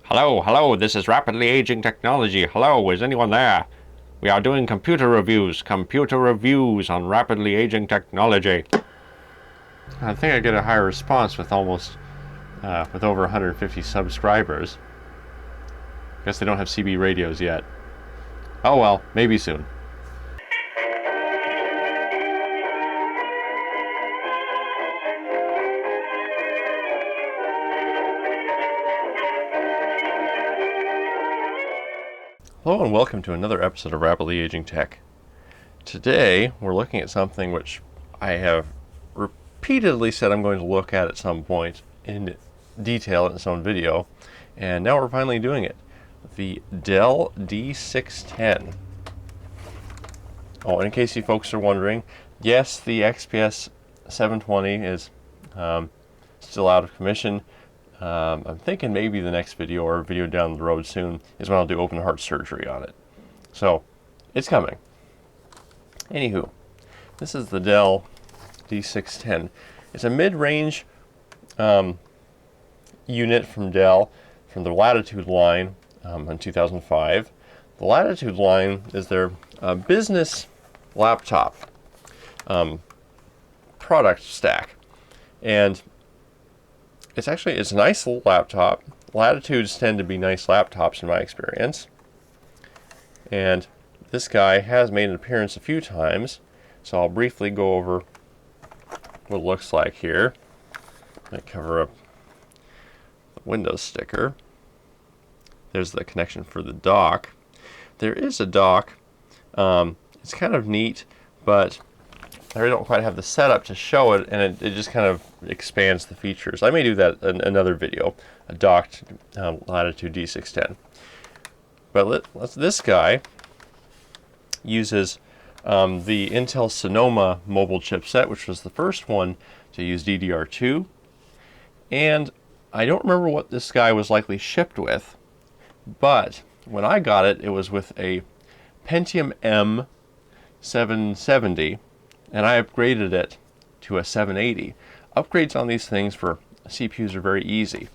Hello, hello, this is rapidly aging technology. Hello, is anyone there? We are doing computer reviews on rapidly aging technology. I think I get a higher response with with over 150 subscribers. Guess they don't have CB radios yet. Oh well, maybe soon. Hello and welcome to another episode of Rapidly Aging Tech. Today we're looking at something which I have repeatedly said I'm going to look at some point in detail in its own video, and now we're finally doing it. The Dell D610. Oh, and in case you folks are wondering, yes, the XPS 720 is still out of commission. I'm thinking maybe the next video or a video down the road soon is when I'll do open heart surgery on it. So, it's coming. Anywho, this is the Dell D610. It's a mid-range unit from Dell, from the Latitude line in 2005. The Latitude line is their business laptop product stack. And it's a nice little laptop. Latitudes tend to be nice laptops in my experience. And this guy has made an appearance a few times, so I'll briefly go over what it looks like here. I cover up the Windows sticker. There's the connection for the dock. There is a dock. It's kind of neat, but I really don't quite have the setup to show it, and it just kind of expands the features. I may do that in another video, a docked Latitude D610. But this guy uses the Intel Sonoma mobile chipset, which was the first one to use DDR2. And I don't remember what this guy was likely shipped with, but when I got it, it was with a Pentium M 770. And I upgraded it to a 780. Upgrades on these things for CPUs are very easy.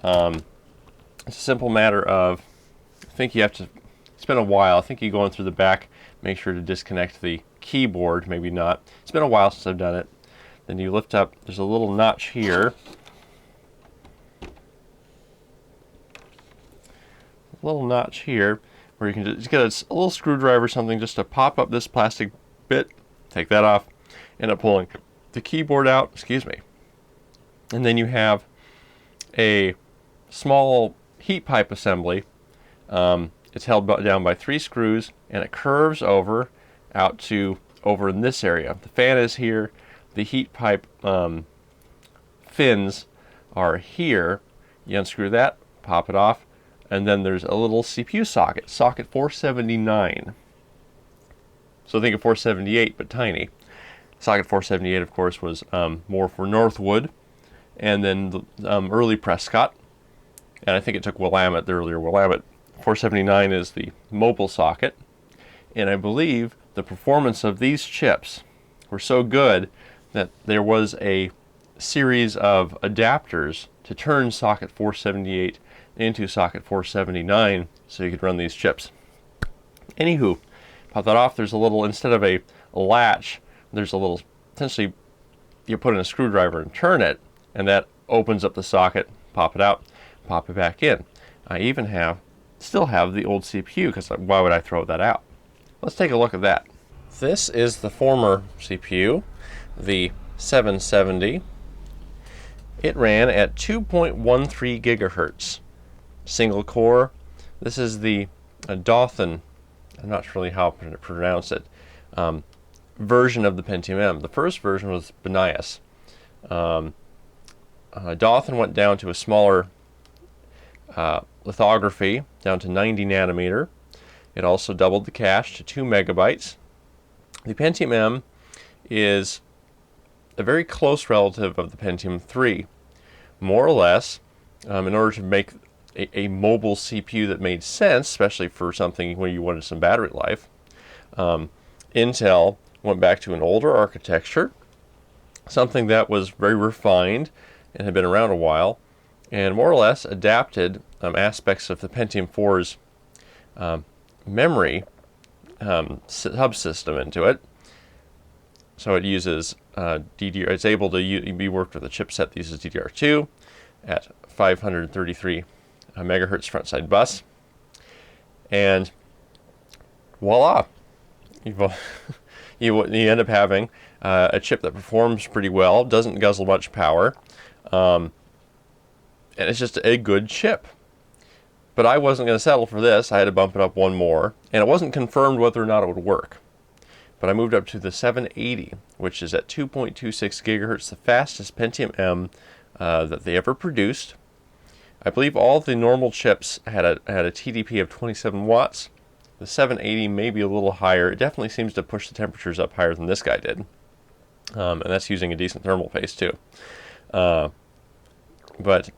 It's a simple matter of, I think you have to spend a while. I think you go in through the back, make sure to disconnect the keyboard, maybe not. It's been a while since I've done it. Then you lift up, there's a little notch here. A little notch here where you can just get a little screwdriver or something just to pop up this plastic bit. Take that off, end up pulling the keyboard out, and then you have a small heat pipe assembly. It's held down by 3 screws, and it curves over over in this area. The fan is here, the heat pipe fins are here. You unscrew that, pop it off, and then there's a little CPU socket 479. So think of 478, but tiny. Socket 478, of course, was more for Northwood, and then the early Prescott, and I think it took Willamette, the earlier Willamette. 479 is the mobile socket, and I believe the performance of these chips were so good that there was a series of adapters to turn socket 478 into socket 479 so you could run these chips. Anywho, pop that off. There's a little, instead of a latch, there's a little, essentially you put in a screwdriver and turn it, and that opens up the socket, pop it out, pop it back in. I even still have the old CPU, because why would I throw that out? Let's take a look at that. This is the former CPU, the 770. It ran at 2.13 gigahertz, single core. This is the Dothan, I'm not sure really how to pronounce it, version of the Pentium M. The first version was Benias. Dothan went down to a smaller lithography, down to 90 nanometer. It also doubled the cache to 2 megabytes. The Pentium M is a very close relative of the Pentium 3. More or less, in order to make a mobile CPU that made sense, especially for something where you wanted some battery life, Intel went back to an older architecture, something that was very refined and had been around a while, and more or less adapted aspects of the Pentium 4's memory subsystem into it. So it uses DDR. It's able to be worked with a chipset that uses DDR2 at 533 megahertz frontside bus, and voila, you end up having a chip that performs pretty well, doesn't guzzle much power, and it's just a good chip. But I wasn't going to settle for this. I had to bump it up one more, and it wasn't confirmed whether or not it would work. But I moved up to the 780, which is at 2.26 gigahertz, the fastest Pentium M that they ever produced. I believe all the normal chips had a TDP of 27 watts. The 780 may be a little higher. It definitely seems to push the temperatures up higher than this guy did. And that's using a decent thermal paste too. But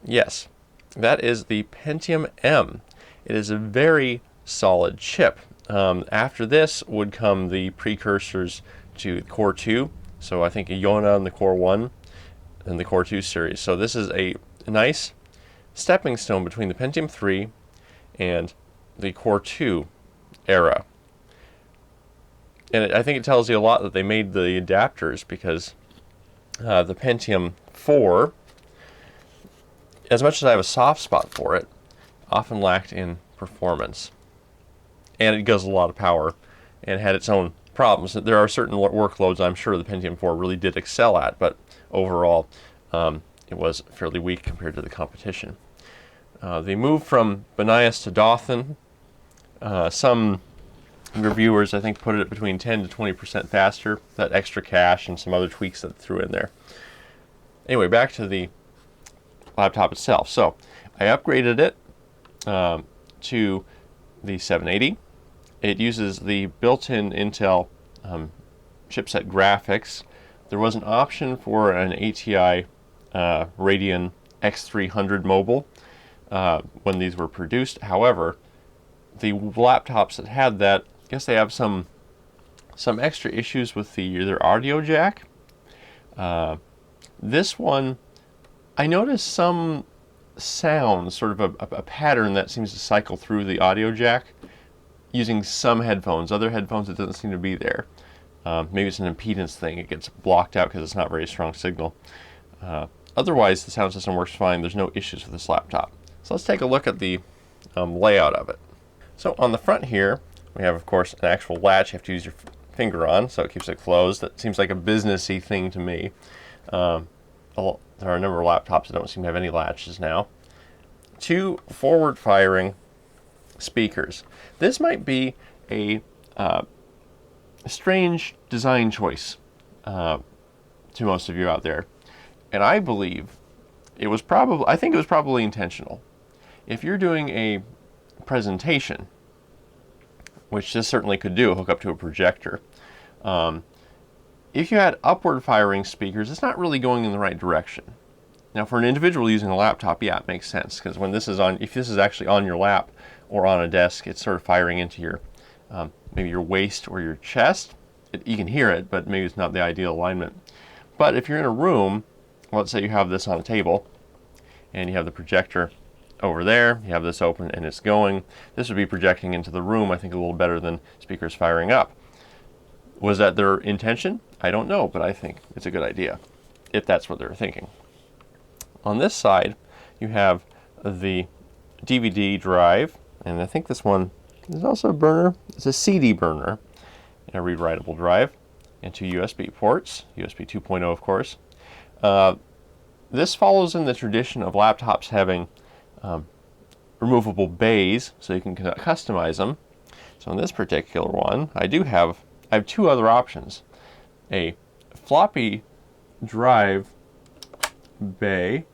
yes, that is the Pentium M. It is a very solid chip. After this would come the precursors to Core 2. So I think Iona and the Core 1 and the Core 2 series. So this is a nice stepping stone between the Pentium 3 and the Core 2 era. And I think it tells you a lot that they made the adapters, because the Pentium 4, as much as I have a soft spot for it, often lacked in performance. And it guzzled a lot of power and had its own problems. There are certain workloads I'm sure the Pentium 4 really did excel at, but overall it was fairly weak compared to the competition. They moved from Banias to Dothan. Some reviewers, I think, put it between 10 to 20% faster. That extra cache and some other tweaks that threw in there. Anyway, back to the laptop itself. So I upgraded it to the 780. It uses the built-in Intel chipset graphics. There was an option for an ATI Radeon X300 mobile when these were produced. However, the laptops that had that, I guess they have some extra issues with their audio jack. This one, I noticed some sound, sort of a pattern that seems to cycle through the audio jack using some headphones. Other headphones, it doesn't seem to be there. Maybe it's an impedance thing. It gets blocked out because it's not a very strong signal. Otherwise, the sound system works fine. There's no issues with this laptop. So let's take a look at the layout of it. So on the front here, we have, of course, an actual latch you have to use your finger on, so it keeps it closed. That seems like a businessy thing to me. There are a number of laptops that don't seem to have any latches now. 2 forward-firing speakers. This might be a strange design choice to most of you out there, and I believe I think it was probably intentional. If you're doing a presentation, which this certainly could do, hook up to a projector, if you had upward firing speakers, it's not really going in the right direction. Now, for an individual using a laptop, yeah, it makes sense, because when this is on, if this is actually on your lap or on a desk, it's sort of firing into your maybe your waist or your chest. You can hear it, but maybe it's not the ideal alignment. But if you're in a room, let's say you have this on a table, and you have the projector over there, you have this open and it's going, this would be projecting into the room, I think, a little better than speakers firing up. Was that their intention? I don't know, but I think it's a good idea, if that's what they're thinking. On this side, you have the DVD drive, and I think this one is also a burner. It's a CD burner, and a read-writable drive, and 2 USB ports, USB 2.0 of course. This follows in the tradition of laptops having removable bays, so you can customize them. So in this particular one, I have 2 other options. A floppy drive bay,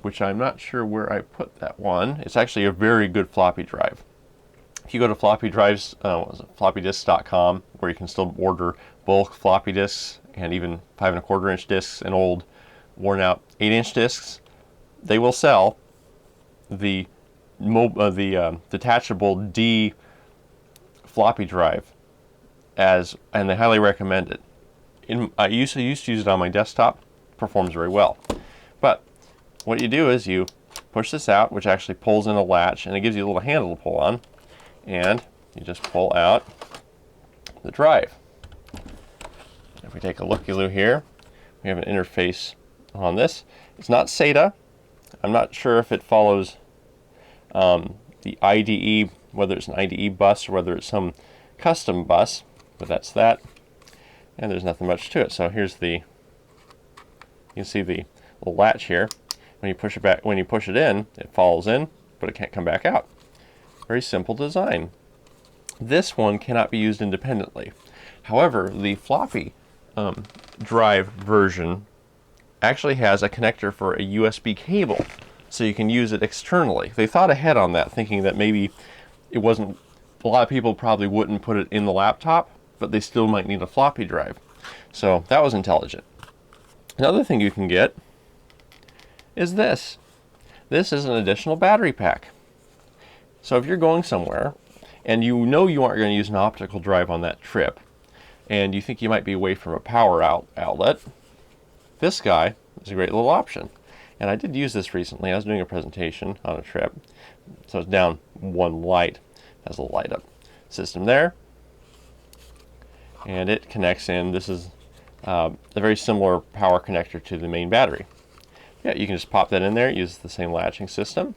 which I'm not sure where I put that one. It's actually a very good floppy drive. If you go to floppy drives, floppydisks.com, where you can still order bulk floppy disks and even 5 1/4 inch disks and old worn out 8-inch disks, they will sell the detachable D floppy drive, and they highly recommend it. I used to use it on my desktop. Performs very well. But what you do is you push this out, which actually pulls in a latch, and it gives you a little handle to pull on, and you just pull out the drive. If we take a looky-loo here, we have an interface on this. It's not SATA. I'm not sure if it follows the IDE, whether it's an IDE bus or whether it's some custom bus, but that's that. And there's nothing much to it. So here's you can see the little latch here. When you push it back, when you push it in, it falls in, but it can't come back out. Very simple design. This one cannot be used independently. However, the floppy drive version actually has a connector for a USB cable, so you can use it externally. They thought ahead on that, thinking that maybe it wasn't, a lot of people probably wouldn't put it in the laptop, but they still might need a floppy drive. So that was intelligent. Another thing you can get is this. This is an additional battery pack. So if you're going somewhere and you know you aren't going to use an optical drive on that trip, and you think you might be away from a power outlet, this guy is a great little option. And I did use this recently. I was doing a presentation on a trip. So it's down one light. It has a light up system there. And it connects in. This is a very similar power connector to the main battery. Yeah, you can just pop that in there. It uses the same latching system.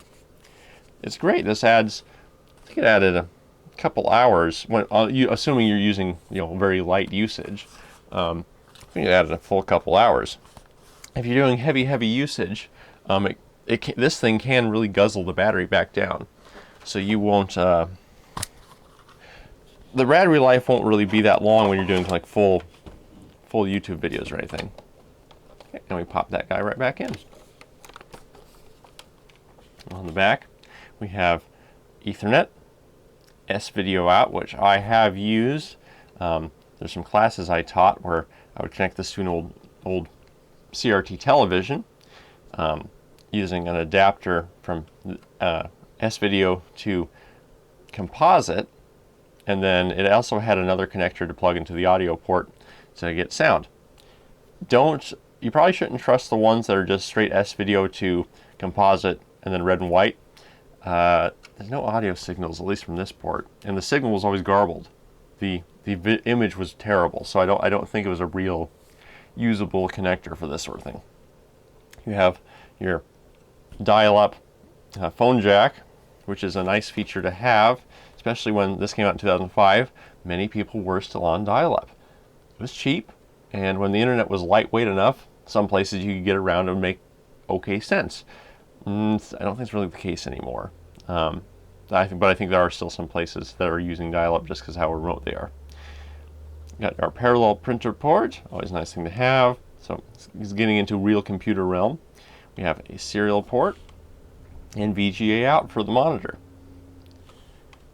It's great. This adds, I think it added a couple hours, when assuming you're using very light usage. I think it added a full couple hours. If you're doing heavy usage, this thing can really guzzle the battery back down. So you won't, the battery life won't really be that long when you're doing like full YouTube videos or anything. Okay, and we pop that guy right back in. On the back, we have Ethernet, S-video out, which I have used. There's some classes I taught where I would connect this to an old CRT television using an adapter from S-video to composite, and then it also had another connector to plug into the audio port to get sound. You probably shouldn't trust the ones that are just straight S-video to composite and then red and white. There's no audio signals, at least from this port, and the signal was always garbled. The image was terrible, so I don't think it was a real usable connector for this sort of thing. You have your dial-up phone jack, which is a nice feature to have, especially when this came out in 2005. Many people were still on dial-up. It was cheap, and when the internet was lightweight enough, some places you could get around and make okay sense. I don't think it's really the case anymore. But I think there are still some places that are using dial-up just because of how remote they are. Got our parallel printer port, always a nice thing to have. So it's getting into real computer realm. We have a serial port and VGA out for the monitor.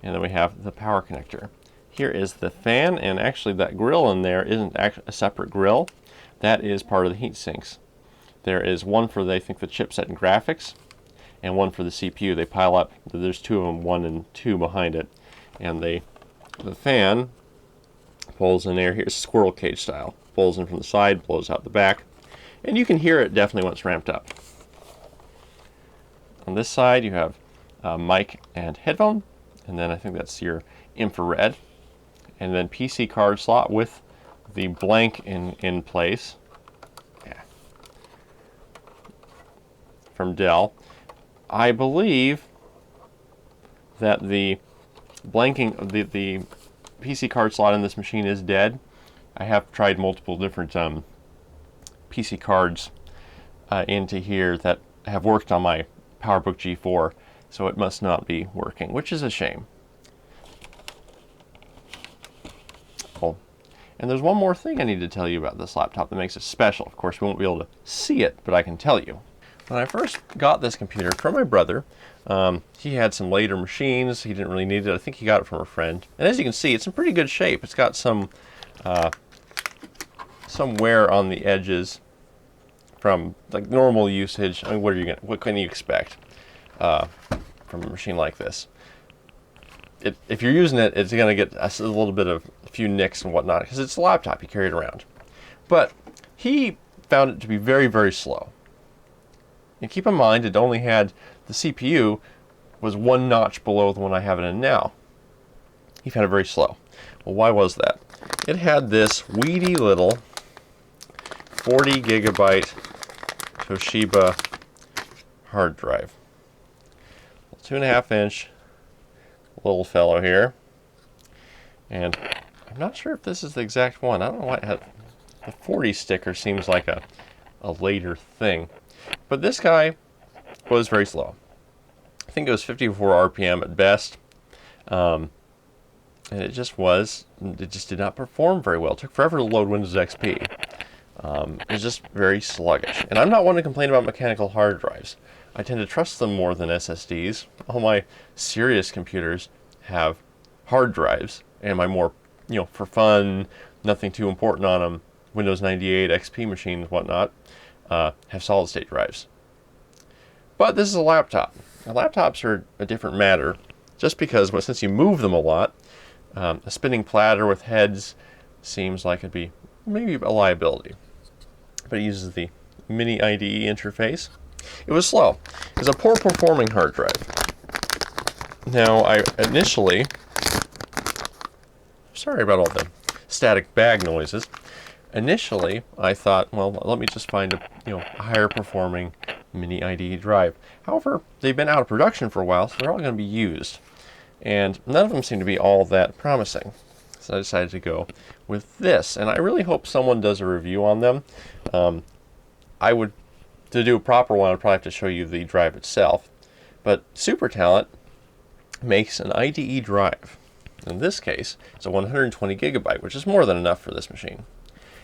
And then we have the power connector. Here is the fan, and actually that grill in there isn't a separate grill. That is part of the heat sinks. There is one for, I think, the chipset and graphics, and one for the CPU. They pile up. There's two of them, 1 and 2 behind it. And the fan pulls in air here, squirrel cage style. Pulls in from the side, blows out the back. And you can hear it definitely when it's ramped up. On this side, you have mic and headphone. And then I think that's your infrared. And then PC card slot with the blank in place. Yeah. From Dell. I believe that the blanking, the PC card slot in this machine is dead. I have tried multiple different PC cards into here that have worked on my PowerBook G4, so it must not be working, which is a shame. Oh, and there's one more thing I need to tell you about this laptop that makes it special. Of course, we won't be able to see it, but I can tell you. When I first got this computer from my brother, he had some later machines. He didn't really need it. I think he got it from a friend. And as you can see, it's in pretty good shape. It's got some wear on the edges from like normal usage. I mean, what can you expect from a machine like this? If you're using it, it's going to get a little bit of a few nicks and whatnot because it's a laptop. You carry it around. But he found it to be very, very slow. And keep in mind, it only had the CPU was one notch below the one I have it in now. He found it very slow. Well, why was that? It had this weedy little 40 gigabyte Toshiba hard drive. 2.5 inch little fellow here. And I'm not sure if this is the exact one. I don't know why it had the 40 sticker seems like a later thing. But this guy was very slow. I think it was 54 RPM at best. And it just did not perform very well. It took forever to load Windows XP. It was just very sluggish. And I'm not one to complain about mechanical hard drives. I tend to trust them more than SSDs. All my serious computers have hard drives, and my more, for fun, nothing too important on them, Windows 98, XP machines, whatnot, have solid state drives. But this is a laptop. Now, laptops are a different matter, just because, since you move them a lot, a spinning platter with heads seems like it'd be maybe a liability. But it uses the mini IDE interface. It was slow. It was a poor performing hard drive. Now, I initially, sorry about all the static bag noises. Initially, I thought, well, let me just find a higher performing mini IDE drive. However, they've been out of production for a while, so they're all going to be used. And none of them seem to be all that promising. So I decided to go with this. And I really hope someone does a review on them. To do a proper one, I'd probably have to show you the drive itself. But Super Talent makes an IDE drive. In this case, it's a 120 gigabyte, which is more than enough for this machine.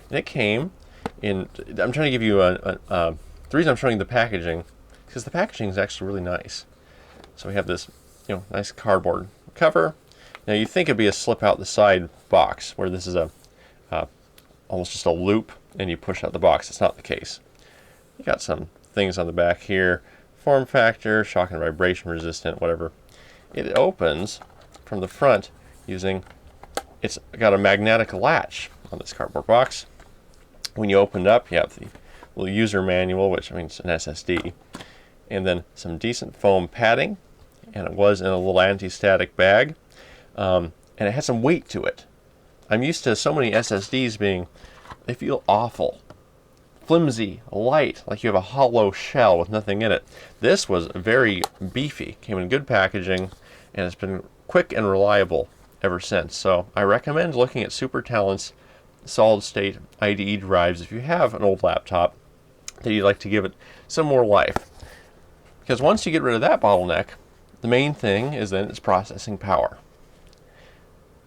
And it came in, I'm trying to give you the reason I'm showing you the packaging, because the packaging is actually really nice. So we have this, nice cardboard cover. Now you think it'd be a slip out the side box, where this is almost just a loop, and you push out the box. It's not the case. You got some things on the back here, form factor, shock and vibration resistant, whatever. It opens from the front using, it's got a magnetic latch on this cardboard box. When you open it up, you have the little user manual, which means an SSD, and then some decent foam padding, and it was in a little anti-static bag, and it had some weight to it. I'm used to so many SSDs they feel awful. Flimsy, light, like you have a hollow shell with nothing in it. This was very beefy, came in good packaging, and it's been quick and reliable ever since. So I recommend looking at Super Talent's solid state IDE drives if you have an old laptop that you'd like to give it some more life. Because once you get rid of that bottleneck, the main thing is then its processing power.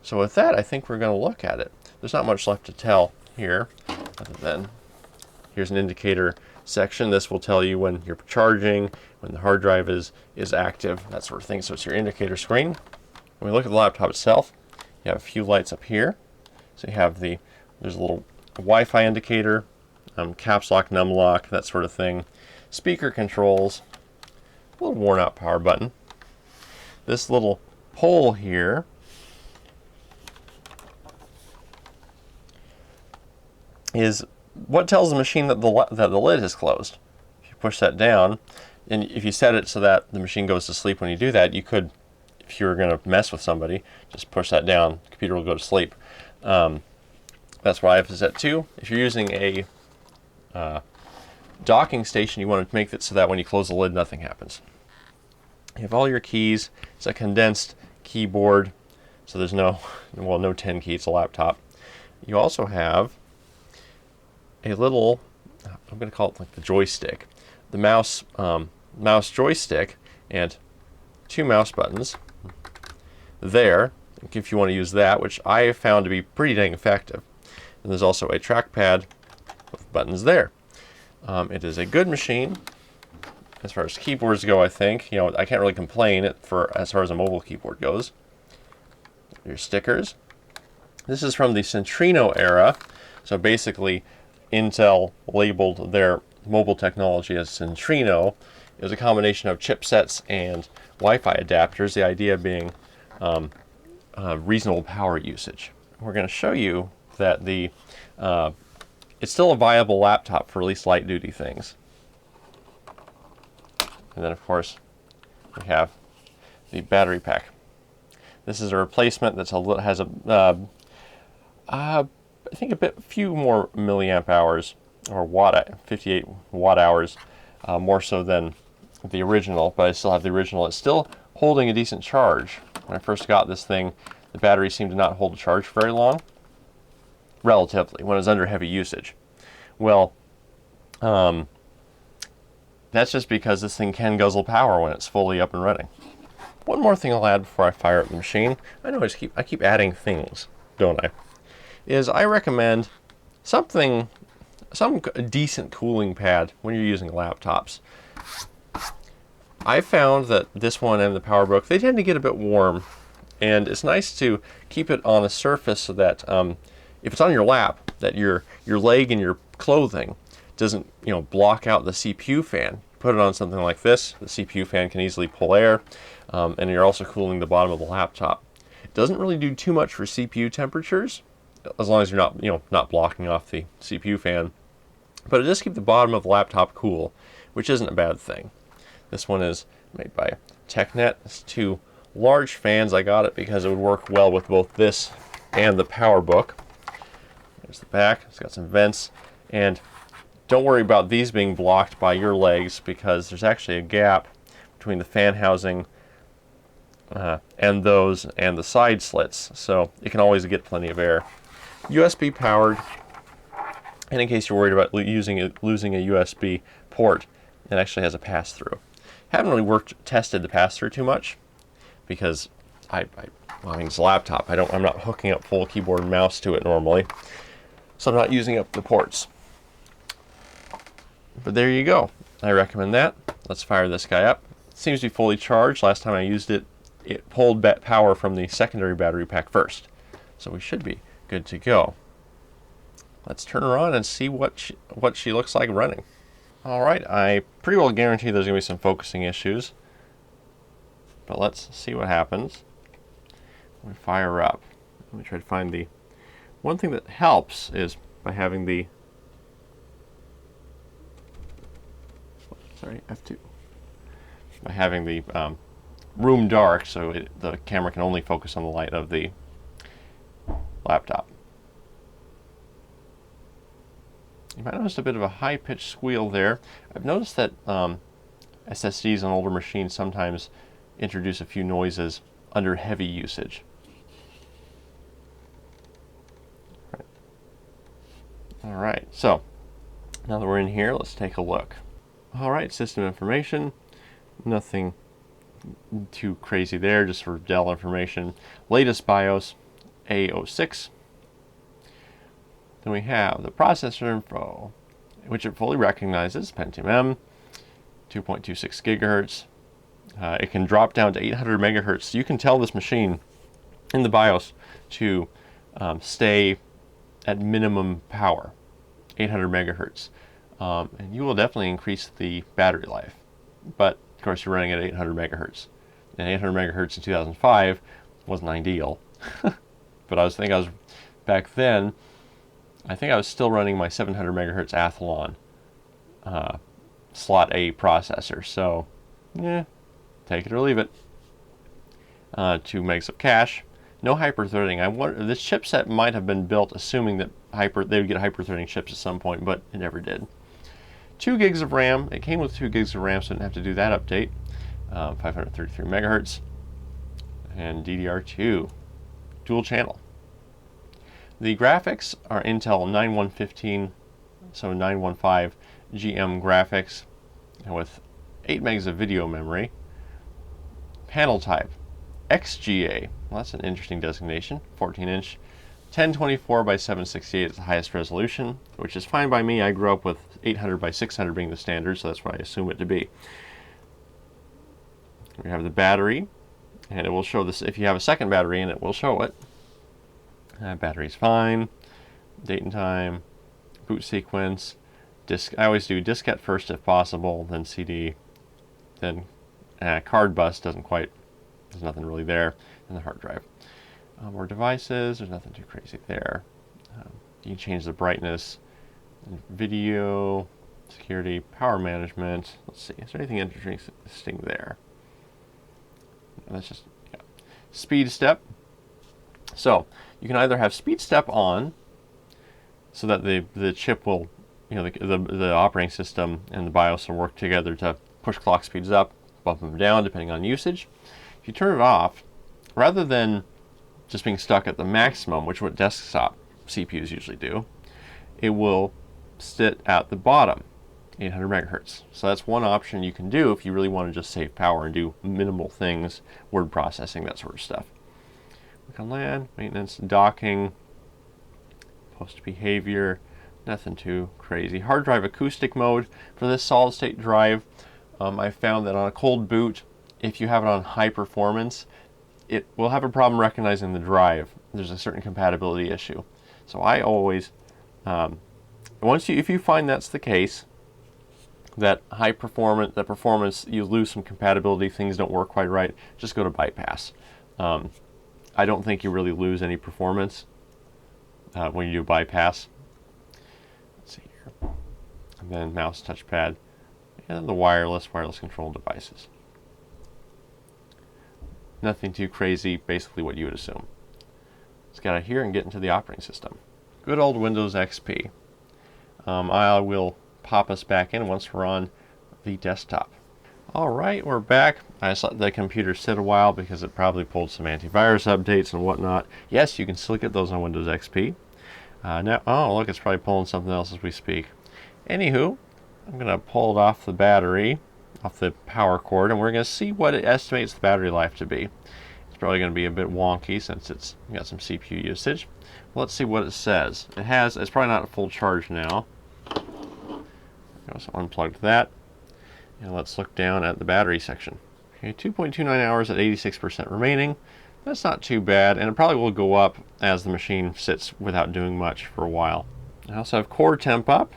So with that, I think we're going to look at it. There's not much left to tell here, other than here's an indicator section. This will tell you when you're charging, when the hard drive is active, that sort of thing. So it's your indicator screen. When we look at the laptop itself, you have a few lights up here. So you have there's a little Wi-Fi indicator, caps lock, num lock, that sort of thing. Speaker controls, a little worn out power button. This little pole here is what tells the machine that the lid is closed. If you push that down, and if you set it so that the machine goes to sleep when you do that, you could, if you were going to mess with somebody, just push that down, the computer will go to sleep. That's why I have it set to. If you're using a docking station, you want to make it so that when you close the lid, nothing happens. You have all your keys. It's a condensed keyboard, so there's no 10 key, it's a laptop. You also have a little, I'm going to call it like the joystick, the mouse joystick, and 2 mouse buttons there, if you want to use that, which I have found to be pretty dang effective. And there's also a trackpad with buttons there. It is a good machine as far as keyboards go. I think I can't really complain as far as a mobile keyboard goes. Your stickers. This is from the Centrino era, so basically Intel labeled their mobile technology as Centrino. It was a combination of chipsets and Wi-Fi adapters, the idea being reasonable power usage. We're going to show you that it's still a viable laptop for at least light duty things. And then of course we have the battery pack. This is a replacement that's has a I think few more milliamp hours or 58 watt hours more so than the original, but I still have the original. It's still holding a decent charge. When I first got this thing, the battery seemed to not hold a charge for very long, relatively, when it was under heavy usage. Well, that's just because this thing can guzzle power when it's fully up and running. One more thing I'll add before I fire up the machine, I know I keep adding things, don't I? Is I recommend some decent cooling pad when you're using laptops. I found that this one and the PowerBook, they tend to get a bit warm, and it's nice to keep it on a surface so that if it's on your lap, that your leg and your clothing doesn't block out the CPU fan. Put it on something like this, the CPU fan can easily pull air, and you're also cooling the bottom of the laptop. It doesn't really do too much for CPU temperatures, as long as you're not blocking off the CPU fan. But it does keep the bottom of the laptop cool, which isn't a bad thing. This one is made by TechNet. It's 2 large fans. I got it because it would work well with both this and the PowerBook. There's the back. It's got some vents, and don't worry about these being blocked by your legs because there's actually a gap between the fan housing and those and the side slits, so it can always get plenty of air. USB powered, and in case you're worried about losing a USB port, it actually has a pass-through. Haven't really tested the pass-through too much because I mean, it's a laptop. I'm not hooking up full keyboard and mouse to it normally, so I'm not using up the ports. But there you go. I recommend that. Let's fire this guy up. It seems to be fully charged. Last time I used it, it pulled power from the secondary battery pack first, so we should be good to go. Let's turn her on and see what she looks like running. Alright, I pretty well guarantee there's going to be some focusing issues, but let's see what happens when we fire up. Let me try to find the one thing that helps is by having the F2, by having the room dark, so the camera can only focus on the light of the laptop. You might notice a bit of a high-pitched squeal there. I've noticed that SSDs on older machines sometimes introduce a few noises under heavy usage. All right, so now that we're in here, let's take a look. All right, system information. Nothing too crazy there, just sort of Dell information. Latest BIOS, A06. Then we have the processor info, which it fully recognizes, Pentium M, 2.26 gigahertz. It can drop down to 800 megahertz. You can tell this machine in the BIOS to stay at minimum power, 800 megahertz. And you will definitely increase the battery life. But, of course, you're running at 800 megahertz. And 800 megahertz in 2005 wasn't ideal. But back then, I think I was still running my 700 megahertz Athlon slot A processor. So, take it or leave it. 2 megs of cache. No hyper-threading. This chipset might have been built assuming that they would get hyper-threading chips at some point, but it never did. 2 gigs of RAM. It came with 2 gigs of RAM, so I didn't have to do that update. 533 megahertz. And DDR2. Dual channel. The graphics are Intel 9115, so 915 GM graphics, and with 8 megs of video memory. Panel type, XGA. Well, that's an interesting designation. 14-inch, 1024 by 768 is the highest resolution, which is fine by me. I grew up with 800 by 600 being the standard, so that's what I assume it to be. We have the battery, and it will show this. If you have a second battery in it, will show it. Battery's fine. Date and time, boot sequence, disk. I always do diskette first if possible, then CD, then card bus doesn't quite. There's nothing really there, and the hard drive. More devices. There's nothing too crazy there. You can change the brightness, video, security, power management. Let's see. Is there anything interesting there? That's just speed step. So you can either have speed step on, so that the chip will, the operating system and the BIOS will work together to push clock speeds up, bump them down depending on usage. If you turn it off, rather than just being stuck at the maximum, which is what desktop CPUs usually do, it will sit at the bottom, 800 megahertz. So that's one option you can do if you really want to just save power and do minimal things, word processing, that sort of stuff. We can LAN, maintenance, docking, post behavior, nothing too crazy. Hard drive acoustic mode for this solid state drive. I found that on a cold boot, if you have it on high performance, it will have a problem recognizing the drive. There's a certain compatibility issue. So I always, if you find that's the case, that performance, you lose some compatibility, things don't work quite right, just go to bypass. I don't think you really lose any performance when you do bypass. Let's see here. And then mouse, touchpad, and then the wireless control devices. Nothing too crazy, basically what you would assume. Let's get out of here and get into the operating system. Good old Windows XP. I will pop us back in once we're on the desktop. Alright, we're back. I just let the computer sit a while because it probably pulled some antivirus updates and whatnot. Yes, you can still get those on Windows XP. Now, oh look, it's probably pulling something else as we speak. Anywho, I'm going to pull it off the battery, off the power cord, and we're going to see what it estimates the battery life to be. It's probably going to be a bit wonky since it's got some CPU usage. Well, let's see what it says. It's probably not a full charge now. So unplug that, and let's look down at the battery section. Okay, 2.29 hours at 86% remaining. That's not too bad, and it probably will go up as the machine sits without doing much for a while. I also have core temp up.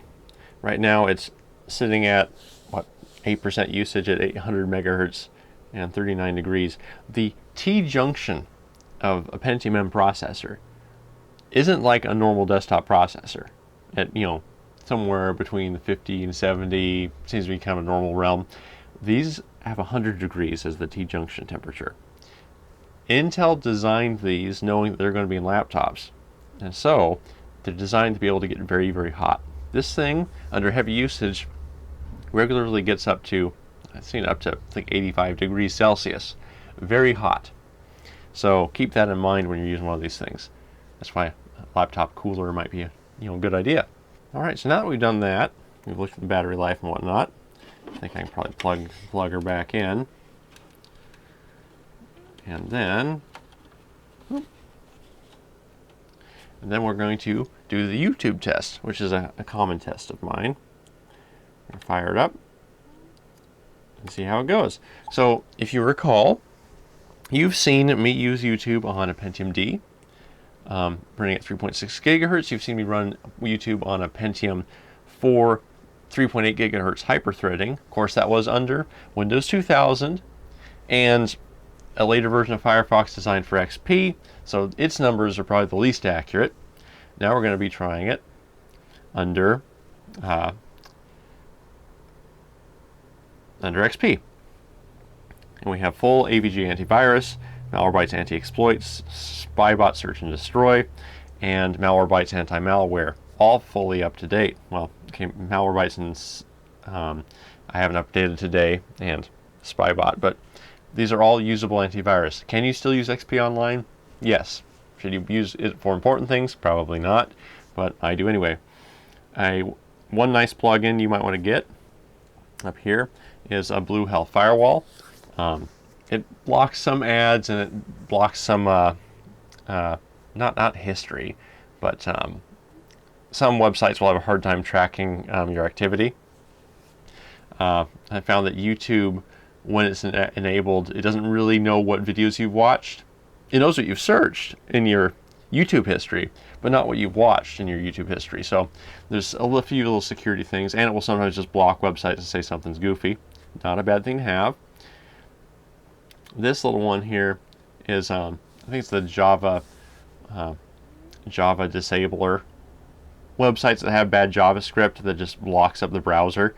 Right now it's sitting at 8% usage at 800 megahertz and 39 degrees. The T junction of a Pentium M processor isn't like a normal desktop processor. Somewhere between the 50 and 70 seems to be kind of a normal realm. These have 100 degrees as the T junction temperature. Intel designed these knowing that they're going to be in laptops, and so they're designed to be able to get very, very hot. This thing, under heavy usage, regularly gets up to, I've seen up to like 85 degrees Celsius. Very hot. So keep that in mind when you're using one of these things. That's why a laptop cooler might be a good idea. Alright, so now that we've done that, we've looked at the battery life and whatnot, I think I can probably plug her back in. And then we're going to do the YouTube test, which is a common test of mine. I'm going to fire it up and see how it goes. So, if you recall, you've seen me use YouTube on a Pentium D. Running at 3.6 gigahertz. You've seen me run YouTube on a Pentium 4 3.8 gigahertz hyperthreading. Of course, that was under Windows 2000 and a later version of Firefox designed for XP, so its numbers are probably the least accurate. Now we're going to be trying it under XP. And we have full AVG antivirus, Malwarebytes anti-exploits, Spybot search and destroy, and Malwarebytes anti-malware, all fully up to date. Well, okay, Malwarebytes and I haven't updated today, and Spybot, but these are all usable antivirus. Can you still use XP Online? Yes. Should you use it for important things? Probably not, but I do anyway. One nice plugin you might want to get up here is a Blue Hell Firewall. It blocks some ads and it blocks some not history, but some websites will have a hard time tracking your activity. I found that YouTube, when it's enabled, it doesn't really know what videos you've watched. It knows what you've searched in your YouTube history, but not what you've watched in your YouTube history. So there's a few little security things, and it will sometimes just block websites and say something's goofy. Not a bad thing to have. This little one here is, I think it's the Java disabler. Websites that have bad JavaScript that just blocks up the browser.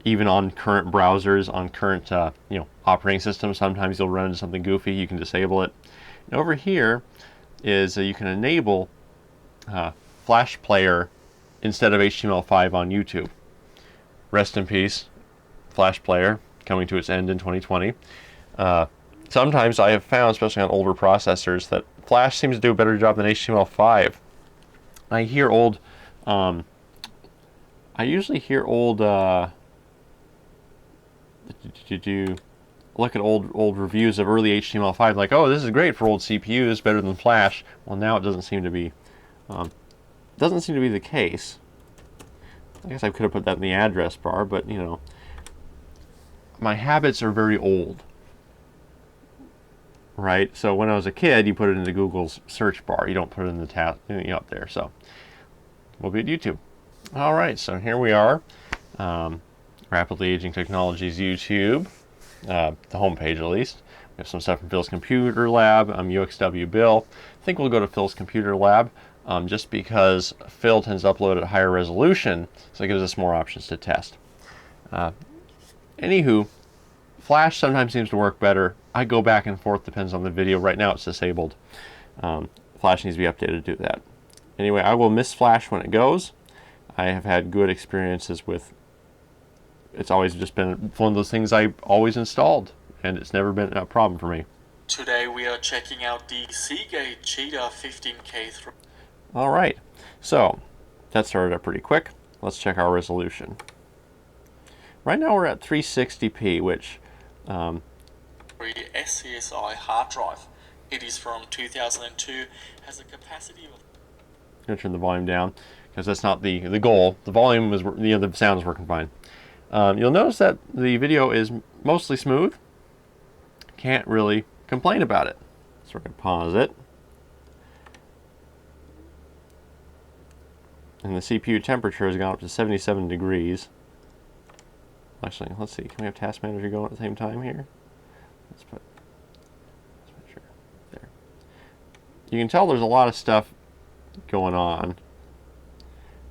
even on current browsers, on current operating systems. Sometimes you'll run into something goofy. You can disable it. And over here is you can enable Flash Player instead of HTML5 on YouTube. Rest in peace, Flash Player, coming to its end in 2020. Sometimes I have found, especially on older processors, that Flash seems to do a better job than HTML5. I hear old, I usually hear old, look at old reviews of early HTML5, like, oh, this is great for old CPUs, better than Flash. Well, now it doesn't seem to be the case. I guess I could have put that in the address bar, but my habits are very old, right? So when I was a kid, you put it into Google's search bar. You don't put it in the tab up there. So we'll be at YouTube. All right, so here we are. Rapidly Aging Technologies YouTube, the homepage at least. We have some stuff from Phil's Computer Lab. I'm UXW Bill. I think we'll go to Phil's Computer Lab just because Phil tends to upload at higher resolution, so it gives us more options to test. Anywho, Flash sometimes seems to work better. I go back and forth, depends on the video. Right now it's disabled. Flash needs to be updated to do that. Anyway, I will miss Flash when it goes. I have had good experiences with. It's always just been one of those things I always installed, and it's never been a problem for me. Today we are checking out the Seagate Cheetah 15K3. All right, so that started up pretty quick. Let's check our resolution. Right now we're at 360p, which SCSI hard drive. It is from 2002, has a capacity of. I'm gonna turn the volume down because that's not the goal. The volume is the sound is working fine. You'll notice that the video is mostly smooth. Can't really complain about it. So we're gonna pause it. And the CPU temperature has gone up to 77 degrees. Actually, let's see. Can we have Task Manager going at the same time here? Let's make sure. There. You can tell there's a lot of stuff going on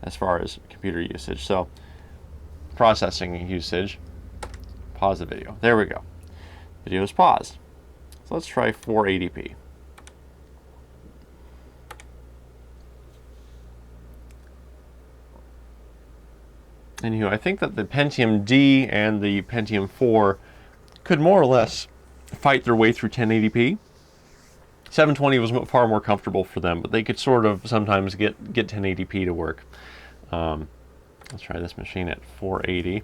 as far as computer usage. So, processing usage. Pause the video. There we go. Video is paused. So let's try 480p. Anywho, I think that the Pentium D and the Pentium 4 could more or less fight their way through 1080p. 720 was far more comfortable for them, but they could sort of sometimes get 1080p to work. Let's try this machine at 480.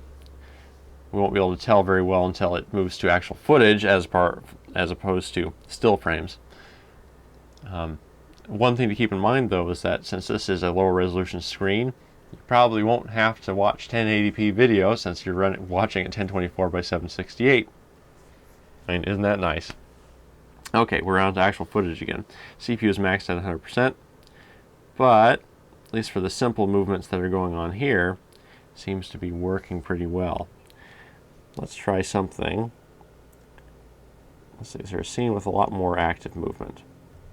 We won't be able to tell very well until it moves to actual footage as opposed to still frames. One thing to keep in mind, though, is that since this is a lower resolution screen, you probably won't have to watch 1080p video since you're watching at 1024 by 768. I mean, isn't that nice? Okay, we're on to actual footage again. CPU is maxed at 100%, but at least for the simple movements that are going on here, seems to be working pretty well. Let's try something. Let's see, is there a scene with a lot more active movement?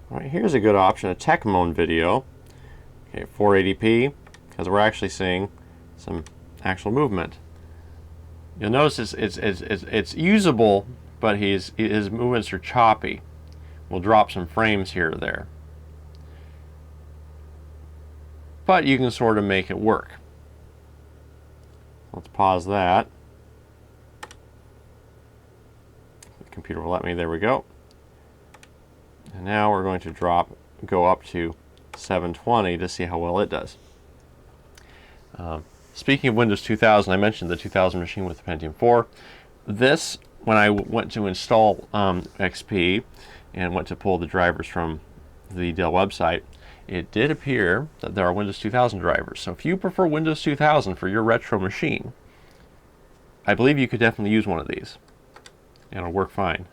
All right, here's a good option, a tech mode video. Okay, 480p, because we're actually seeing some actual movement. You'll notice it's usable, but his movements are choppy. We'll drop some frames here or there. But you can sort of make it work. Let's pause that. The computer will let me. There we go. And now we're going to go up to 720 to see how well it does. Speaking of Windows 2000, I mentioned the 2000 machine with the Pentium 4. This, when I went to install XP and went to pull the drivers from the Dell website, it did appear that there are Windows 2000 drivers. So if you prefer Windows 2000 for your retro machine, I believe you could definitely use one of these. And it'll work fine.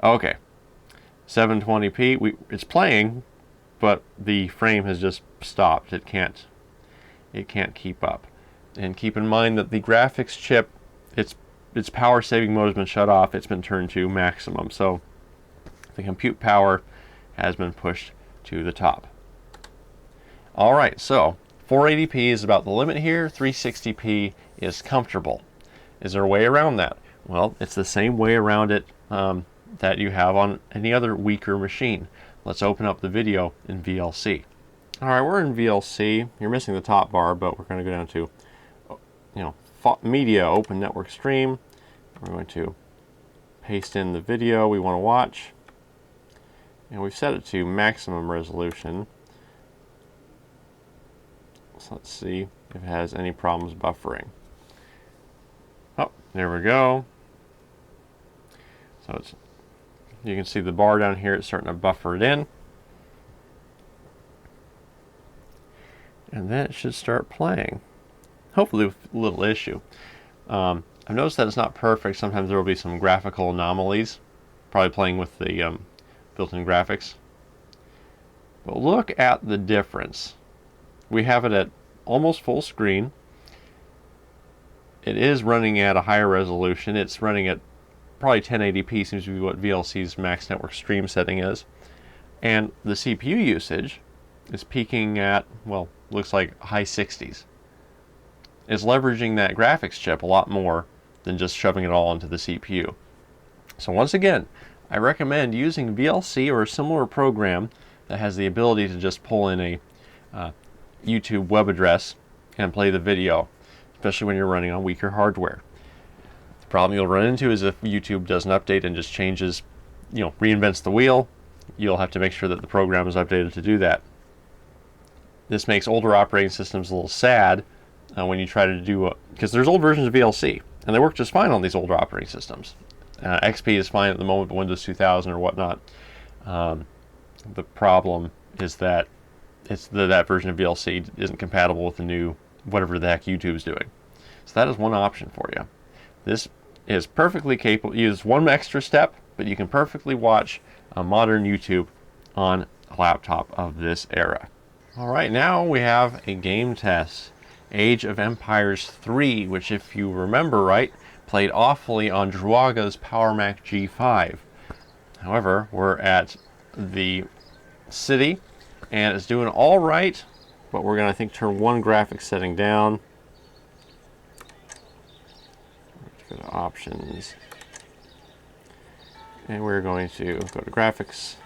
Okay. 720p, it's playing, but the frame has just stopped. It can't keep up. And keep in mind that the graphics chip, its power saving mode has been shut off. It's been turned to maximum. So the compute power has been pushed to the top. Alright, so 480p is about the limit here. 360p is comfortable. Is there a way around that? Well, it's the same way around it that you have on any other weaker machine. Let's open up the video in VLC. Alright, we're in VLC. You're missing the top bar, but we're going to go down to, Media, Open Network Stream. We're going to paste in the video we want to watch. And we've set it to maximum resolution. So let's see if it has any problems buffering. Oh, there we go. So you can see the bar down here, it's starting to buffer it in. And then it should start playing. Hopefully with a little issue. I've noticed that it's not perfect. Sometimes there will be some graphical anomalies. Probably playing with the built-in graphics. But look at the difference. We have it at almost full screen. It is running at a higher resolution. It's running at probably 1080p, seems to be what VLC's max network stream setting is. And the CPU usage is peaking at, well, looks like high 60s. It's leveraging that graphics chip a lot more than just shoving it all into the CPU. So once again, I recommend using VLC or a similar program that has the ability to just pull in a YouTube web address and play the video, especially when you're running on weaker hardware. The problem you'll run into is if YouTube does an update and just changes, reinvents the wheel, you'll have to make sure that the program is updated to do that. This makes older operating systems a little sad when you try to do, because there's old versions of VLC, and they work just fine on these older operating systems. XP is fine at the moment, but Windows 2000 or whatnot. The problem is that that version of VLC isn't compatible with the new whatever the heck YouTube's doing. So that is one option for you. This is perfectly capable. Use one extra step, but you can perfectly watch a modern YouTube on a laptop of this era. Alright, now we have a game test. Age of Empires 3, which if you remember right, played awfully on Druaga's Power Mac G5. However, we're at the city, and it's doing all right, but we're going to, I think, turn one graphics setting down. Let's go to options, and we're going to go to graphics.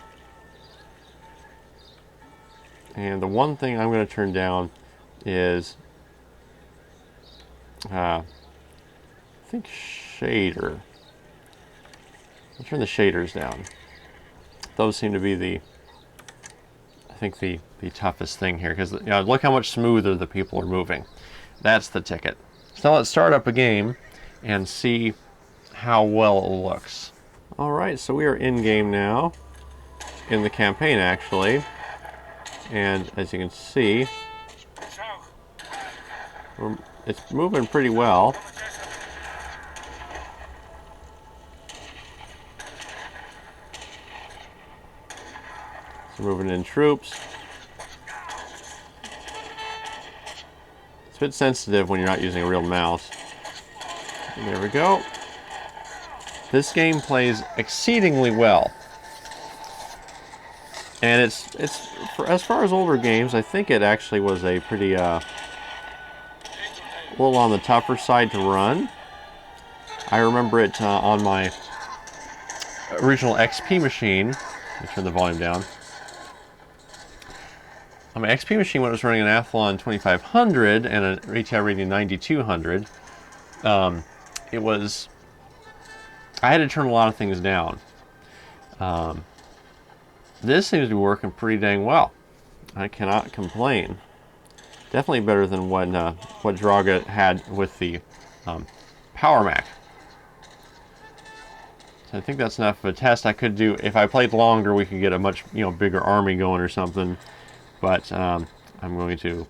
And the one thing I'm going to turn down is, I think shader. I'll turn the shaders down. Those seem to be the toughest thing here, because look how much smoother the people are moving. That's the ticket. So now let's start up a game and see how well it looks. Alright, so we are in game now, in the campaign actually, and as you can see, it's moving pretty well. So moving in troops. It's a bit sensitive when you're not using a real mouse. And there we go. This game plays exceedingly well. And it's as far as older games, I think it actually was a pretty a little on the tougher side to run. I remember it on my original XP machine. Let me turn the volume down. On my XP machine, when it was running an Athlon 2500 and an ATI Radeon 9200, I had to turn a lot of things down. This seems to be working pretty dang well. I cannot complain. Definitely better than what Druaga had with the Power Mac. So I think that's enough of a test. I could do, if I played longer, we could get a much bigger army going or something. But I'm going to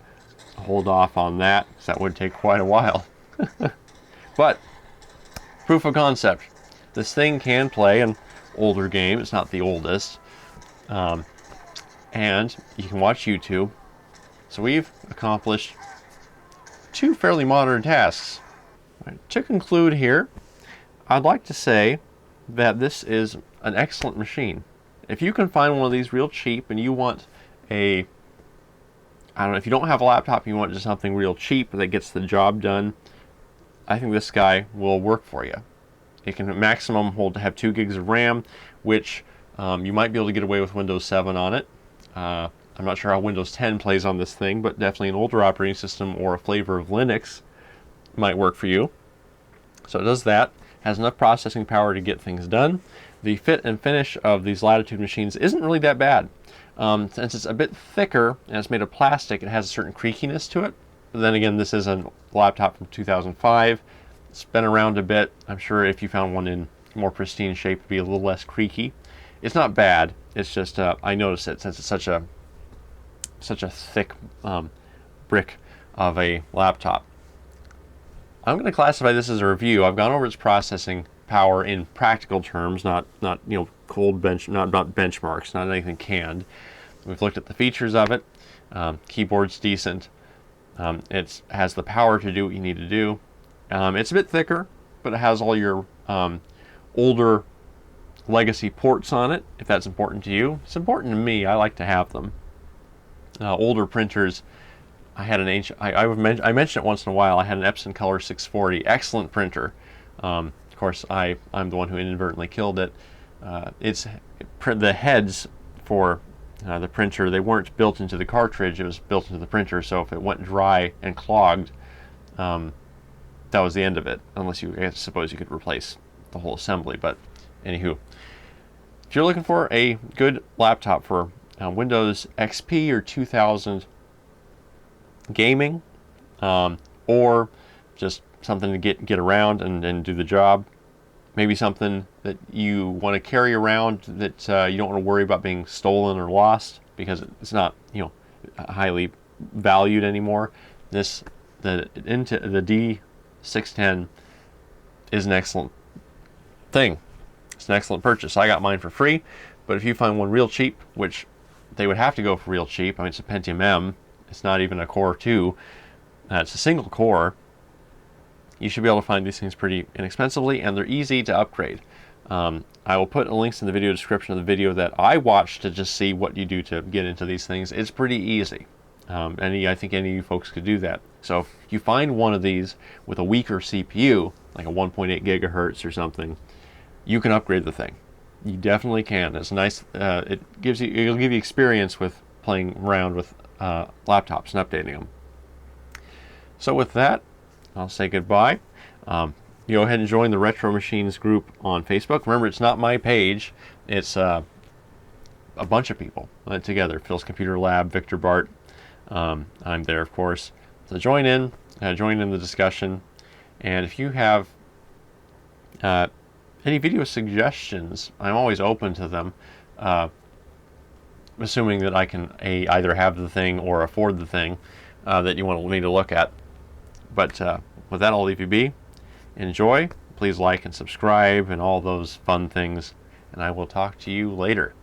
hold off on that, because that would take quite a while. But proof of concept. This thing can play an older game. It's not the oldest. And you can watch YouTube. So we've accomplished two fairly modern tasks. Right, to conclude here, I'd like to say that this is an excellent machine. If you can find one of these real cheap and you want if you don't have a laptop, you want just something real cheap that gets the job done, I think this guy will work for you. It can maximum have 2 gigs of RAM, which you might be able to get away with Windows 7 on it. I'm not sure how Windows 10 plays on this thing, but definitely an older operating system or a flavor of Linux might work for you. So it does that, has enough processing power to get things done. The fit and finish of these Latitude machines isn't really that bad. Since it's a bit thicker and it's made of plastic, it has a certain creakiness to it. But then again, this is a laptop from 2005. It's been around a bit. I'm sure if you found one in more pristine shape, it'd be a little less creaky. It's not bad. It's just I notice it since it's such a thick brick of a laptop. I'm going to classify this as a review. I've gone over its processing power in practical terms, not cold not benchmarks, not anything canned. We've looked at the features of it. Keyboard's decent. It has the power to do what you need to do. It's a bit thicker, but it has all your older legacy ports on it, if that's important to you. It's important to me. I like to have them. Older printers, I had an ancient, I mentioned it once in a while. I had an Epson Color 640, excellent printer. Of course, I'm the one who inadvertently killed it. The heads for the printer, they weren't built into the cartridge, it was built into the printer, so if it went dry and clogged, that was the end of it, unless I suppose you could replace the whole assembly. But anywho, if you're looking for a good laptop for Windows XP or 2000 gaming, or just something to get around and do the job, maybe something that you want to carry around that you don't want to worry about being stolen or lost because it's not highly valued anymore. The D610 is an excellent thing. It's an excellent purchase. I got mine for free, but if you find one real cheap, which they would have to go for real cheap, I mean, it's a Pentium M, it's not even a Core 2, it's a single core, you should be able to find these things pretty inexpensively, and they're easy to upgrade. I will put links in the video description of the video that I watched to just see what you do to get into these things. It's pretty easy. I think any of you folks could do that. So if you find one of these with a weaker CPU, like a 1.8 gigahertz or something, you can upgrade the thing. You definitely can. It's nice. It'll give you experience with playing around with laptops and updating them. So with that, I'll say goodbye. You go ahead and join the Retro Machines group on Facebook. Remember, it's not my page. It's a bunch of people together. Phil's Computer Lab, Victor Bart. I'm there, of course. So join in the discussion. And if you have any video suggestions, I'm always open to them, assuming that I can either have the thing or afford the thing that you want me to look at. But with that, I'll leave you be. Enjoy. Please like and subscribe and all those fun things, and I will talk to you later.